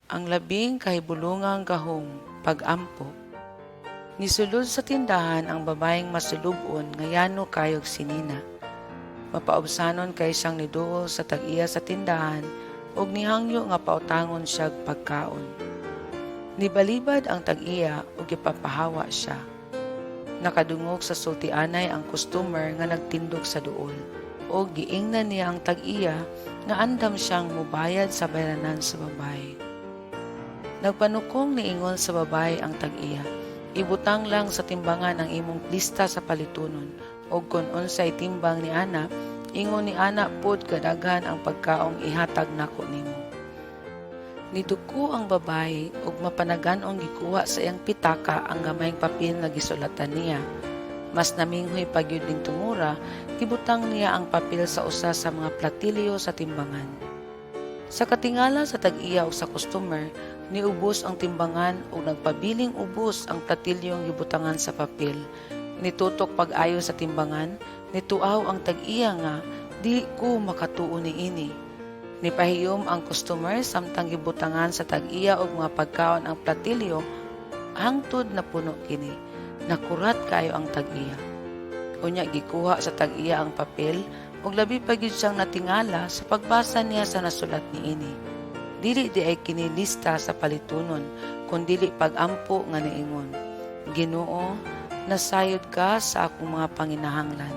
Ang labing kahibulungang gahom, pag-ampo. Nisulod sa tindahan ang babaeng masulubon nga yano kayog sinina. Mapaubsanon kay siyang niduol sa tag-iya sa tindahan ug nihangyo nga pautangon siya pagkaon. Nibalibad ang tag-iya ug gipapahawa siya. Nakadungog sa sultianay ang customer nga nagtindog sa duol ug giingnan niya ang tag-iya nga andam siyang mubayad sa bayranan sa babae. Nagpanukong niingon sa babae ang tag-iya, ibutang lang sa timbangan ang imong lista sa palitunon ug kun unsay timbang ni ana, ingon ni ana pod kadaghan ang pagkaong ihatag nako nimo. Niduko ang babae ug mapanagan-ong gikuha sa iyang pitaka ang gamayng papel nga gisulatan niya. Mas naminghoy pagyud ning tumura, gibutang niya ang papel sa usa sa mga platilyo sa timbangan. Sa katingala sa tag-iya ug sa customer, niubos ang timbangan ug nagpabiling ubos ang platilyong gibutangan sa papel. Nitutok pag-ayo sa timbangan, nituaw ang tag-iya nga di ko makatuo niini. Nipahiyom ang customer samtang gibutangan sa tag-iya og mga pagkaon ang platilyo, hangtod na puno kini. Nakurat kayo ang tag-iya. Unya gikuha sa tag-iya ang papel ug labi pa gyud siyang natingala sa pagbasa niya sa nasulat niini. Dili di ay kini lista sa palitunon, kundili pag-ampo nga niingon, Ginoo, nasayod ka sa akong mga panginahanglan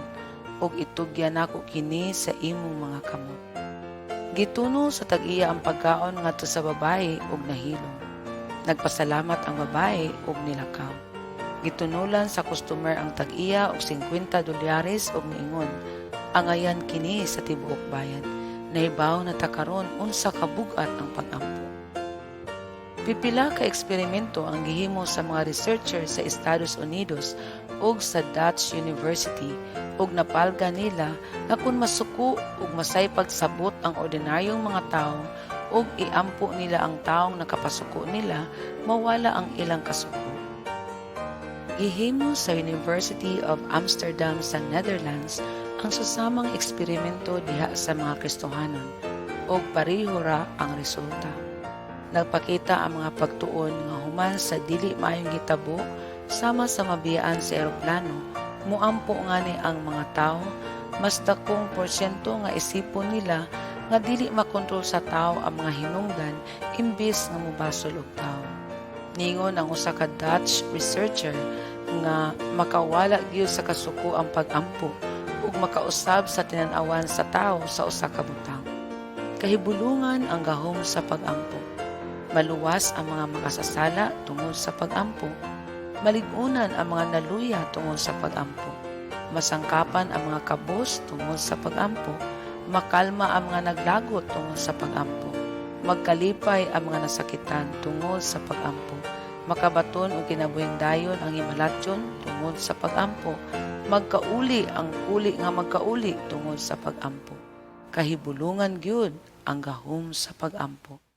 ug itugyan nako kini sa imong mga kamot. Gituno sa tag-iya ang pagkaon ngadto sa babae ug nahilom. Nagpasalamat ang babae ug nilakaw. Gitunulan sa customer ang tag-iya og $50 ug niingon, angayan kini sa tibuok bayan. Nahibaw na takaron unsa kabug-at ang pag-ampo. Pipila ka eksperimento ang gihimo sa mga researcher sa Estados Unidos ug sa Dutch University ug napalga nila nga kung masuko ug masaypag sabot ang ordinaryong mga tawo ug iampo nila ang taong nakapasuko nila, mawala ang ilang kasuko. Gihimo sa University of Amsterdam sa Netherlands ang susamang eksperimento diha sa mga Kristohanon ug pareho ra ang resulta. Nagpakita ang mga pagtuon nga human sa dili maayong hitabo sama sa mabiyaan sa eroplano, muampo nga ni ang mga tao, mas dakong porsyento nga isipon nila nga dili makontrol sa tao ang mga hinungdan imbis nga mubasol og tao. Ningon ang usa ka Dutch researcher nga makawala gyud sa kasuko ang pag-ampo ug makausab sa tinan-awan sa tao sa usa ka butang. Kahibulungan ang gahom sa pag-ampo. Maluwas ang mga makasasala tungod sa pag-ampo. Maligunan ang mga naluya tungod sa pag-ampo. Masangkapan ang mga kabos tungod sa pag-ampo. Makalma ang mga naglagot tungod sa pag-ampo. Magkalipay ang mga nasakitan tungod sa pag-ampo. Makabaton o kinabuhing dayon ang himalatyon tungod sa pag-ampo. Magkauli ang kuli nga magkauli tungod sa pag-ampo. Kahibulungan gyud ang gahom sa pag-ampo.